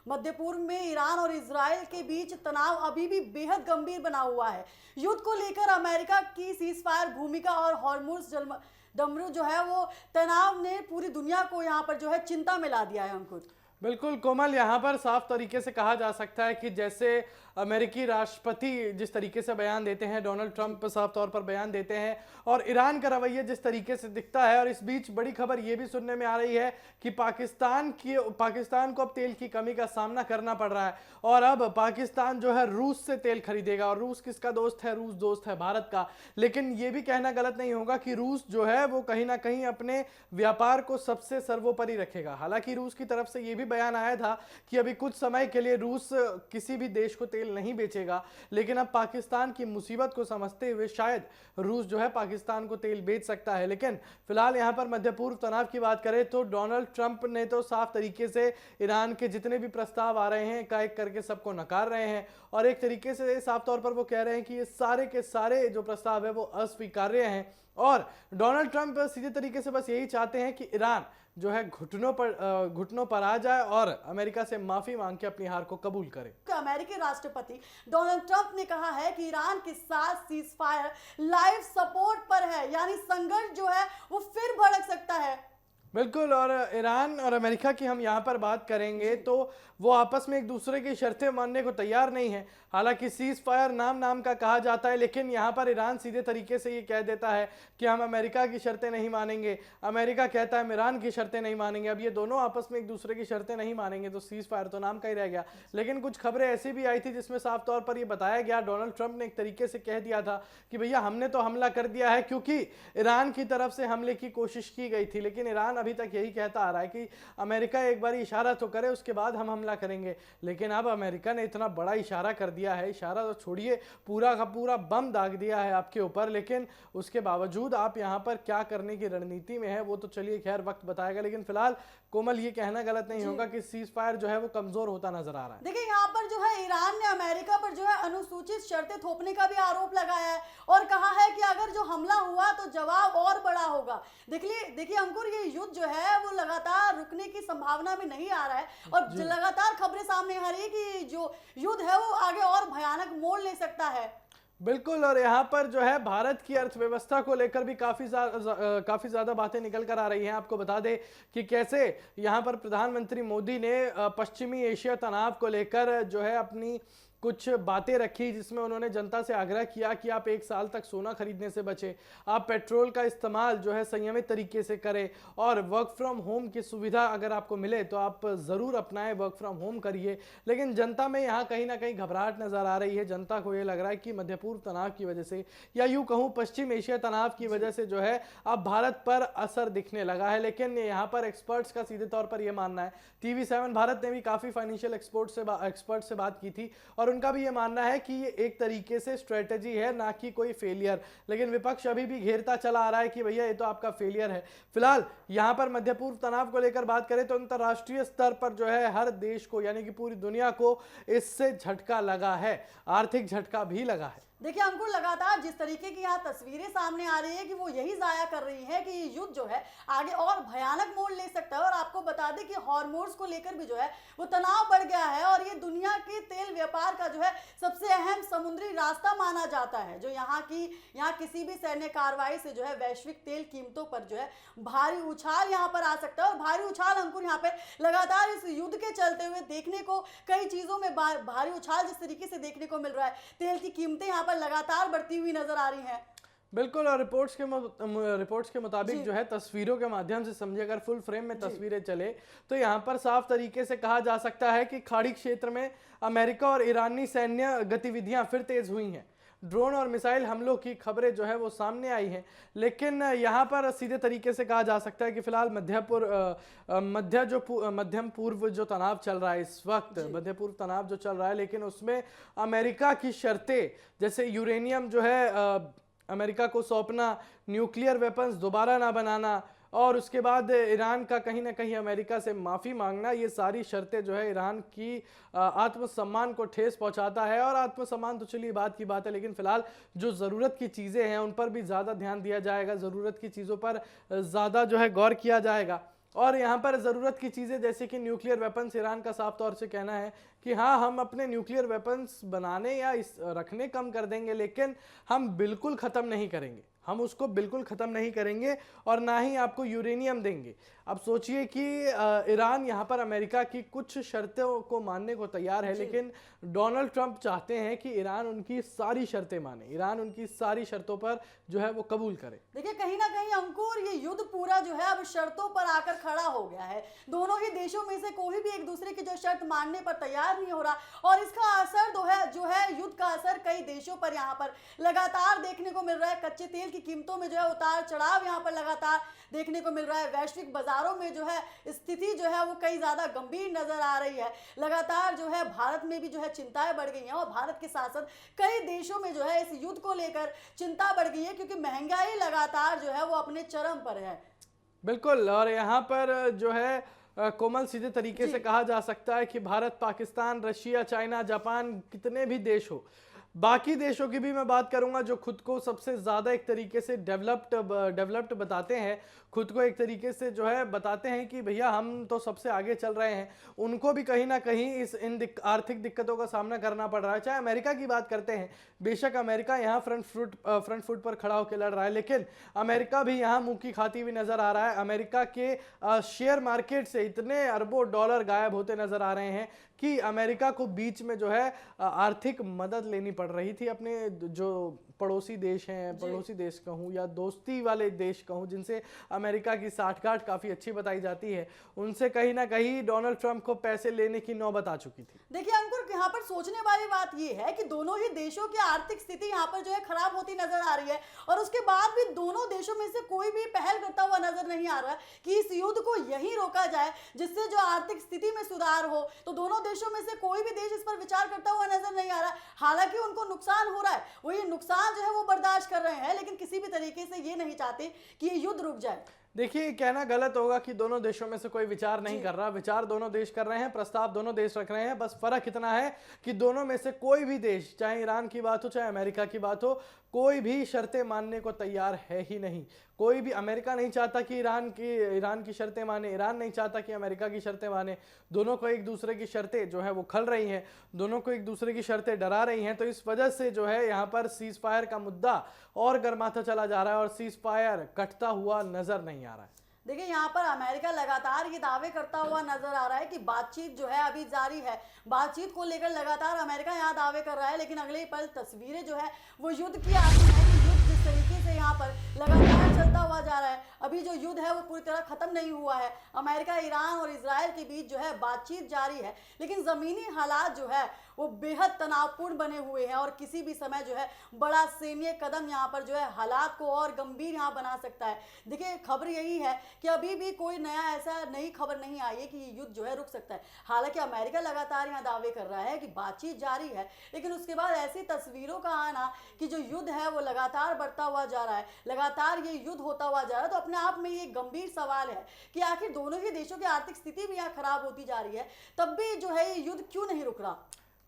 मध्य पूर्व में ईरान और इजराइल के बीच तनाव अभी भी बेहद गंभीर बना हुआ है। युद्ध को लेकर अमेरिका की सीजफायर भूमिका और हॉर्मुज डमरू जो है वो तनाव ने पूरी दुनिया को यहाँ पर जो है चिंता में ला दिया है। अंकुर, बिल्कुल कोमल, यहाँ पर साफ तरीके से कहा जा सकता है कि जैसे अमेरिकी राष्ट्रपति जिस तरीके से बयान देते हैं, डोनाल्ड ट्रंप साफ तौर पर बयान देते हैं, और ईरान का रवैया जिस तरीके से दिखता है, और इस बीच बड़ी खबर ये भी सुनने में आ रही है कि पाकिस्तान को अब तेल की कमी का सामना करना पड़ रहा है, और अब पाकिस्तान जो है रूस से तेल खरीदेगा। और रूस किसका दोस्त है? रूस दोस्त है भारत का। लेकिन ये भी कहना गलत नहीं होगा कि रूस जो है वो कहीं ना कहीं अपने व्यापार को सबसे सर्वोपरि रखेगा। हालांकि रूस की तरफ से ये भी बयान आया था कि अभी कुछ समय के लिए रूस किसी भी देश को तेल नहीं बेचेगा, लेकिन अब पाकिस्तान की मुसीबत को समझते हुए शायद रूस जो है पाकिस्तान को तेल बेच सकता है। लेकिन फिलहाल यहां पर मध्य पूर्व तनाव की बात करें तो डोनाल्ड ट्रंप ने तो साफ तरीके से ईरान के जितने भी प्रस्ताव आ रहे हैं एक करके सबको नकार रहे हैं, और एक तरीके से साफ तौर पर वो कह रहे हैं कि ये सारे के सारे जो प्रस्ताव है वो अस्वीकार्य हैं। और डोनाल्ड ट्रंप सीधे तरीके से बस यही चाहते हैं कि ईरान जो है घुटनों पर आ जाए और अमेरिका से माफी मांग के अपनी हार को कबूल करे। अमेरिकी राष्ट्रपति डोनाल्ड ट्रंप ने कहा है कि ईरान के साथ सीजफायर लाइव सपोर्ट पर है, यानी संघर्ष जो है वो फिर भड़क सकता है। बिल्कुल, और ईरान और अमेरिका की हम यहाँ पर बात करेंगे तो वो आपस में एक दूसरे की शर्तें मानने को तैयार नहीं है। हालांकि सीज फायर नाम का कहा जाता है, लेकिन यहाँ पर ईरान सीधे तरीके से ये कह देता है कि हम अमेरिका की शर्तें नहीं मानेंगे, अमेरिका कहता है हम ईरान की शर्तें नहीं मानेंगे। अब ये दोनों आपस में एक दूसरे की शर्तें नहीं मानेंगे तो सीज फायर तो नाम का ही रह गया। लेकिन कुछ खबरें ऐसी भी आई थी जिसमें साफ तौर पर यह बताया गया, डोनाल्ड ट्रंप ने एक तरीके से कह दिया था कि भैया हमने तो हमला कर दिया है, क्योंकि ईरान की तरफ से हमले की कोशिश की गई थी, लेकिन ईरान अभी तक यही कहता आ रहा है कि अमेरिका एक बार इशारा तो करे उसके बाद हम हमला करेंगे। लेकिन अब अमेरिका ने इतना बड़ा इशारा कर दिया है, इशारा तो छोड़िए पूरा का पूरा बम दाग दिया है आपके ऊपर, लेकिन उसके बावजूद आप यहां पर क्या करने की रणनीति में है वो तो चलिए खैर वक्त बताएगा। लेकिन फिलहाल कोमल ये कहना गलत नहीं होगा कि सीज फायर जो है वो कमजोर होता नजर आ रहा है। देखिए यहाँ पर जो है ईरान ने अमेरिका पर जो है अनुसूचित शर्तें थोपने का भी आरोप लगाया है और कहा है कि अगर जो हमला हुआ तो जवाब और बड़ा होगा। देखिए अंकुर, ये युद्ध जो है वो लगातार रुकने की संभावना में नहीं आ रहा है और लगातार खबरें सामने आ रही है कि जो युद्ध है वो आगे और भयानक मोड़ ले सकता है। बिल्कुल, और यहाँ पर जो है भारत की अर्थव्यवस्था को लेकर भी काफ़ी ज़्यादा बातें निकल कर आ रही हैं। आपको बता दें कि कैसे यहाँ पर प्रधानमंत्री मोदी ने पश्चिमी एशिया तनाव को लेकर जो है अपनी कुछ बातें रखी, जिसमें उन्होंने जनता से आग्रह किया कि आप 1 साल तक सोना खरीदने से बचें, आप पेट्रोल का इस्तेमाल जो है संयमित तरीके से करें, और वर्क फ्रॉम होम की सुविधा अगर आपको मिले तो आप ज़रूर अपनाएं, वर्क फ्रॉम होम करिए। लेकिन जनता में यहाँ कहीं ना कहीं घबराहट नज़र आ रही है। जनता को ये लग रहा है कि मध्य पूर्व तनाव की वजह से, या यूँ कहूँ पश्चिम एशिया तनाव की वजह से जो है अब भारत पर असर दिखने लगा है। लेकिन यहाँ पर एक्सपर्ट्स का सीधे तौर पर यह मानना है, TV7 भारत ने भी काफ़ी फाइनेंशियल एक्सपर्ट से बात की थी और उनका भी ये मानना है कि ये एक तरीके से स्ट्रेटजी है, ना कि कोई फेलियर। लेकिन विपक्ष अभी भी घेरता चला आ रहा है कि भैया ये तो आपका फेलियर है। फिलहाल यहाँ पर मध्य पूर्व तनाव को लेकर बात करें तो अंतर्राष्ट्रीय स्तर पर जो है हर देश को यानी कि पूरी दुनिया को इससे झटका लगा है, आर्थिक झटका भी लगा है। देखिए अंकुर, लगातार जिस तरीके की यहाँ तस्वीरें सामने आ रही है कि वो यही जाया कर रही है कि युद्ध जो है आगे और भयानक मोड़ ले सकता है। और आपको बता दें कि हॉर्मोन्स को लेकर भी जो है वो तनाव बढ़ गया है और ये दुनिया के तेल व्यापार का जो है सबसे अहम समुद्री रास्ता माना जाता है, जो यहाँ किसी भी सैन्य कार्रवाई से जो है वैश्विक तेल कीमतों पर जो है भारी उछाल यहाँ पर आ सकता है। और भारी उछाल अंकुर यहाँ पे लगातार इस युद्ध के चलते हुए देखने को कई चीजों में भारी उछाल जिस तरीके से देखने को मिल रहा है, तेल की कीमतें यहाँ पर लगातार बढ़ती हुई नजर आ रही हैं। बिल्कुल, और रिपोर्ट्स के मुताबिक जो है तस्वीरों के माध्यम से समझे, अगर फुल फ्रेम में तस्वीरें चले तो यहाँ पर साफ तरीके से कहा जा सकता है कि खाड़ी क्षेत्र में अमेरिका और ईरानी सैन्य गतिविधियां फिर तेज हुई हैं। ड्रोन और मिसाइल हमलों की खबरें जो है वो सामने आई हैं। लेकिन यहाँ पर सीधे तरीके से कहा जा सकता है कि फिलहाल मध्यम पूर्व जो तनाव चल रहा है इस वक्त, मध्य पूर्व तनाव जो चल रहा है, लेकिन उसमें अमेरिका की शर्तें जैसे यूरेनियम जो है अमेरिका को सौंपना, न्यूक्लियर वेपन्स दोबारा ना बनाना, और उसके बाद ईरान का कहीं ना कहीं अमेरिका से माफ़ी मांगना, ये सारी शर्तें जो है ईरान की आत्मसम्मान को ठेस पहुंचाता है। और आत्मसम्मान तो चलिए बात की बात है, लेकिन फिलहाल जो ज़रूरत की चीज़ें हैं उन पर भी ज़्यादा ध्यान दिया जाएगा, ज़रूरत की चीज़ों पर ज़्यादा जो है गौर किया जाएगा। और यहाँ पर ज़रूरत की चीज़ें जैसे कि न्यूक्लियर वेपन्स, ईरान का साफ तौर से कहना है कि हाँ, हम अपने न्यूक्लियर वेपन्स बनाने या इस रखने कम कर देंगे, लेकिन हम बिल्कुल ख़त्म नहीं करेंगे, हम उसको बिल्कुल ख़त्म नहीं करेंगे और ना ही आपको यूरेनियम देंगे। अब सोचिए कि ईरान यहाँ पर अमेरिका की कुछ शर्तों को मानने को तैयार है, लेकिन डोनाल्ड ट्रंप चाहते हैं कि ईरान उनकी सारी शर्तें माने, ईरान उनकी सारी शर्तों पर जो है वो कबूल करे। देखिए कहीं ना कहीं अंकुर, ये युद्ध पूरा जो है अब शर्तों पर आकर खड़ा हो गया है। दोनों ही देशों में से कोई भी एक दूसरे की जो शर्त मानने पर तैयार नहीं हो रहा, और इसका असर जो है युद्ध का असर कई देशों पर यहाँ पर लगातार देखने को मिल रहा है। कच्चे तेल की कीमतों में जो है उतार चढ़ाव यहाँ पर लगातार देखने को मिल रहा है। वैश्विक बाजारों में जो है स्थिति जो है वो कई ज्यादा गंभीर नजर आ रही है। लगातार जो है भारत में भी जो है चिंताएं बढ़ गई हैं, और भारत के साथ साथ कई देशों में जो है इस युद्ध को लेकर चिंता बढ़ गई है, क्योंकि महंगाई लगातार जो है वो अपने चरम पर है। बिल्कुल, और यहाँ पर जो है कोमल, सीधे तरीके से कहा जा सकता है कि Bharat, Pakistan, Russia, China, Japan, कितने भी देश हो, बाकी देशों की भी मैं बात करूंगा जो खुद को सबसे ज़्यादा एक तरीके से डेवलप्ड बताते हैं, खुद को एक तरीके से जो है बताते हैं कि भैया हम तो सबसे आगे चल रहे हैं, उनको भी कहीं ना कहीं आर्थिक दिक्कतों का सामना करना पड़ रहा है। चाहे अमेरिका की बात करते हैं, बेशक अमेरिका यहाँ फ्रंट फुट पर खड़ा होकर लड़ रहा है, लेकिन अमेरिका भी यहाँ मुंह की खाती हुई नजर आ रहा है। अमेरिका के शेयर मार्केट से इतने अरबों डॉलर गायब होते नजर आ रहे हैं कि अमेरिका को बीच में जो है आर्थिक मदद लेनी पड़ रही थी अपने जो पड़ोसी देश हैं, पड़ोसी देश कहूँ या दोस्ती वाले देश कहूँ, जिनसे अमेरिका की साठगांठ काफ़ी अच्छी बताई जाती है, उनसे कहीं ना कहीं डोनाल्ड ट्रंप को पैसे लेने की नौबत आ चुकी थी। देखिए अंकुर, यहाँ पर सोचने वाली बात यह है कि दोनों ही देशों की आर्थिक स्थिति यहाँ पर जो है खराब होती नजर आ रही है, और उसके बाद भी दोनों देशों में से कोई भी पहल करता हुआ नजर नहीं आ रहा है कि इस युद्ध को यहीं रोका जाए, जिससे जो आर्थिक स्थिति में सुधार हो। तो दोनों देशों में से कोई भी देश इस पर विचार करता हुआ नजर नहीं आ रहा है। हालांकि उनको नुकसान हो रहा है, वो ये नुकसान जो है वो बर्दाश्त कर रहे हैं, लेकिन किसी भी तरीके से ये नहीं चाहते कि ये युद्ध रुक जाए। देखिए, कहना गलत होगा कि दोनों देशों में से कोई विचार नहीं कर रहा, विचार दोनों देश कर रहे हैं, प्रस्ताव दोनों देश रख रहे हैं। बस फर्क इतना है कि दोनों में से कोई भी देश, चाहे ईरान की बात हो चाहे अमेरिका की बात हो, कोई भी शर्तें मानने को तैयार है ही नहीं। कोई भी, अमेरिका नहीं चाहता कि ईरान की शर्तें माने, ईरान नहीं चाहता कि अमेरिका की शर्तें माने। दोनों को एक दूसरे की शर्तें जो है वो खल रही हैं, दोनों को एक दूसरे की शर्तें डरा रही हैं। तो इस वजह से जो है यहाँ पर सीज फायर का मुद्दा और गर्माता चला जा रहा है और सीज फायर कटता हुआ नजर नहीं आ रहा है। देखिए यहाँ पर अमेरिका लगातार ये दावे करता हुआ नजर आ रहा है कि बातचीत जो है अभी जारी है। बातचीत को लेकर लगातार अमेरिका यहाँ दावे कर रहा है, लेकिन अगले पल तस्वीरें जो है वो युद्ध की आती है कि युद्ध जिस तरीके से यहाँ पर लगातार चलता हुआ जा रहा है, अभी जो युद्ध है वो पूरी तरह खत्म नहीं हुआ है। अमेरिका, ईरान और इजराइल के बीच जो है बातचीत जारी है, लेकिन जमीनी हालात जो है वो बेहद तनावपूर्ण बने हुए हैं, और किसी भी समय जो है बड़ा सैन्य कदम यहाँ पर जो है हालात को और गंभीर यहाँ बना सकता है। देखिए खबर यही है कि अभी भी कोई नई खबर नहीं आई है कि ये युद्ध जो है रुक सकता है। हालांकि अमेरिका लगातार यहाँ दावे कर रहा है कि बातचीत जारी है, लेकिन उसके बाद ऐसी तस्वीरों का आना कि जो युद्ध है वो लगातार बढ़ता हुआ जा रहा है, लगातार ये युद्ध होता हुआ जा रहा है, तो अपने आप में ये गंभीर सवाल है कि आखिर दोनों ही देशों की आर्थिक स्थिति भी यहाँ खराब होती जा रही है, तब भी जो है ये युद्ध क्यों नहीं रुक रहा।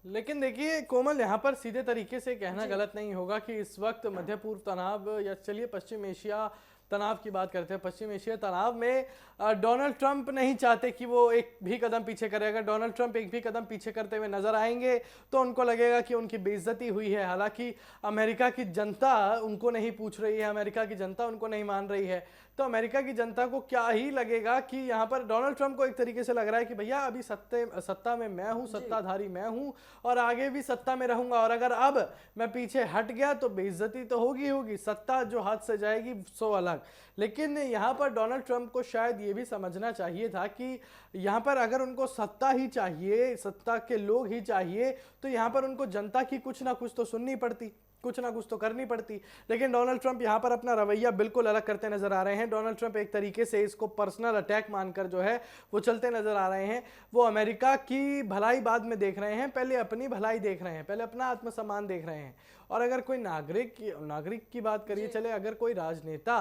लेकिन देखिए कोमल, यहाँ पर सीधे तरीके से कहना गलत नहीं होगा कि इस वक्त मध्य पूर्व तनाव, या चलिए पश्चिम एशिया तनाव की बात करते हैं, पश्चिम एशिया तनाव में डोनाल्ड ट्रंप नहीं चाहते कि वो एक भी कदम पीछे करे। अगर डोनाल्ड ट्रंप एक भी कदम पीछे करते हुए नजर आएंगे तो उनको लगेगा कि उनकी बेइज्जती हुई है। हालांकि अमेरिका की जनता उनको नहीं पूछ रही है, अमेरिका की जनता उनको नहीं मान रही है, तो अमेरिका की जनता को क्या ही लगेगा कि यहाँ पर डोनाल्ड ट्रंप को एक तरीके से लग रहा है कि भैया अभी सत्ता में मैं हूँ, सत्ताधारी मैं हूँ और आगे भी सत्ता में रहूंगा, और अगर अब मैं पीछे हट गया तो बेइज्जती तो होगी, सत्ता जो हाथ से जाएगी सो अलग। लेकिन यहाँ पर डोनाल्ड ट्रंप को शायद ये भी समझना चाहिए था कि यहाँ पर अगर उनको सत्ता ही चाहिए, सत्ता के लोग ही चाहिए, तो यहाँ पर उनको जनता की कुछ ना कुछ तो सुननी पड़ती, कुछ ना कुछ तो करनी पड़ती। लेकिन डोनाल्ड ट्रंप यहाँ पर अपना रवैया बिल्कुल अलग करते नजर आ रहे हैं। डोनाल्ड ट्रंप एक तरीके से इसको पर्सनल अटैक मानकर जो है वो चलते नजर आ रहे हैं। वो अमेरिका की भलाई बाद में देख रहे हैं, पहले अपनी भलाई देख रहे हैं, पहले अपना आत्मसम्मान देख रहे हैं। और अगर कोई नागरिक की बात करिए, चले अगर कोई राजनेता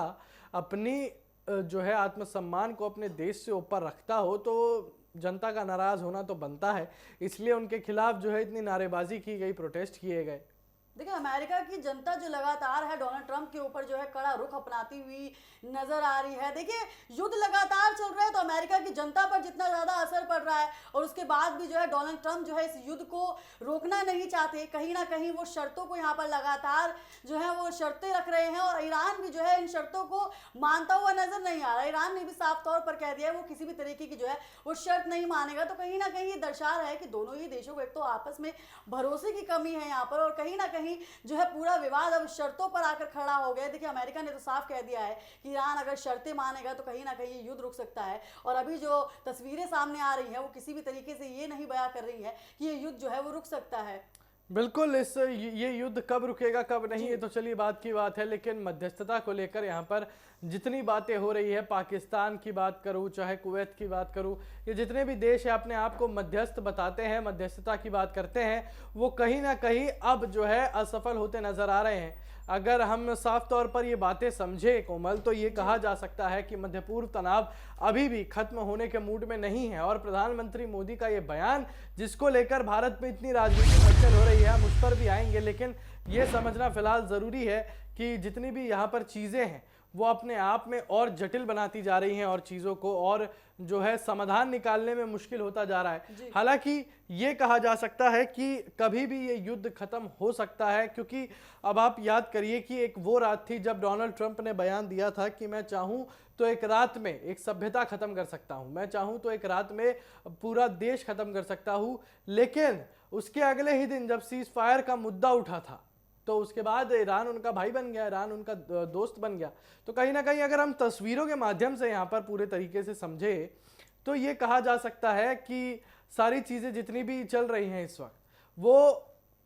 अपनी जो है आत्मसम्मान को अपने देश से ऊपर रखता हो तो जनता का नाराज होना तो बनता है। इसलिए उनके खिलाफ जो है इतनी नारेबाजी की गई, प्रोटेस्ट किए गए। देखिए, अमेरिका की जनता जो लगातार है डोनाल्ड ट्रंप के ऊपर जो है कड़ा रुख अपनाती हुई नजर आ रही है। देखिए, युद्ध लगातार चल रहा है तो अमेरिका की जनता पर जितना ज्यादा असर पड़ रहा है, और उसके बाद भी जो है डोनाल्ड ट्रंप जो है इस युद्ध को रोकना नहीं चाहते। कहीं ना कहीं वो शर्तों को यहाँ पर लगातार जो है वो शर्तें रख रहे हैं, और ईरान भी जो है इन शर्तों को मानता हुआ नजर नहीं आ रहा। ईरान ने भी साफ तौर पर कह दिया है वो किसी भी तरीके की जो है वो शर्त नहीं मानेगा। तो कहीं ना कहीं ये दर्शा रहा है कि दोनों ही देशों को एक तो आपस में भरोसे की कमी है यहाँ पर, और कहीं ना कहीं जो है पूरा विवाद अब शर्तों पर आकर खड़ा हो गया। देखिए, अमेरिका ने तो साफ कह दिया है कि ईरान अगर शर्तें मानेगा तो कहीं ना कहीं ये युद्ध रुक सकता है। और अभी जो तस्वीरें सामने आ रही हैं वो किसी भी तरीके से ये नहीं बयां कर रही है कि ये युद्ध जो है वो रुक सकता है। बिल्कुल, ये युद्ध कब रुकेगा कब नहीं, ये तो चलिए बात की बात है, लेकिन मध्यस्थता को लेकर यहाँ पर जितनी बातें हो रही है, पाकिस्तान की बात करूँ चाहे कुवैत की बात करूँ, ये जितने भी देश है अपने आप को मध्यस्थ बताते हैं, मध्यस्थता की बात करते हैं, वो कहीं ना कहीं अब जो है असफल होते नजर आ रहे हैं। अगर हम साफ तौर पर ये बातें समझे कोमल, तो ये कहा जा सकता है कि मध्य पूर्व तनाव अभी भी खत्म होने के मूड में नहीं है, और प्रधानमंत्री मोदी का ये बयान जिसको लेकर भारत में इतनी राजनीतिक हलचल हो रही है, हम उस पर भी आएंगे, लेकिन ये समझना फिलहाल जरूरी है कि जितनी भी यहाँ पर चीजें हैं वो अपने आप में और जटिल बनाती जा रही हैं, और चीज़ों को और जो है समाधान निकालने में मुश्किल होता जा रहा है। हालांकि ये कहा जा सकता है कि कभी भी ये युद्ध खत्म हो सकता है, क्योंकि अब आप याद करिए कि एक वो रात थी जब डोनाल्ड ट्रंप ने बयान दिया था कि मैं चाहूं तो एक रात में एक सभ्यता खत्म कर सकता हूं, मैं चाहूं तो एक रात में पूरा देश खत्म कर सकता हूं। लेकिन उसके अगले ही दिन जब सीज फायर का मुद्दा उठा था, तो उसके बाद ईरान उनका भाई बन गया, ईरान उनका दोस्त बन गया। तो कहीं ना कहीं अगर हम तस्वीरों के माध्यम से यहाँ पर पूरे तरीके से समझे, तो ये कहा जा सकता है कि सारी चीज़ें जितनी भी चल रही हैं इस वक्त, वो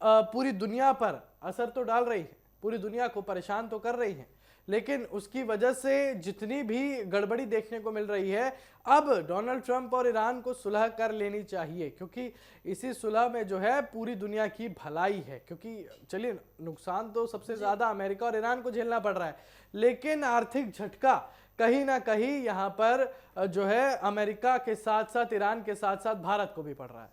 पूरी दुनिया पर असर तो डाल रही है, पूरी दुनिया को परेशान तो कर रही है, लेकिन उसकी वजह से जितनी भी गड़बड़ी देखने को मिल रही है, अब डोनाल्ड ट्रंप और ईरान को सुलह कर लेनी चाहिए, क्योंकि इसी सुलह में जो है पूरी दुनिया की भलाई है। क्योंकि चलिए, नुकसान तो सबसे ज़्यादा अमेरिका और ईरान को झेलना पड़ रहा है, लेकिन आर्थिक झटका कहीं ना कहीं यहाँ पर जो है अमेरिका के साथ साथ ईरान के साथ साथ भारत को भी पड़ रहा है।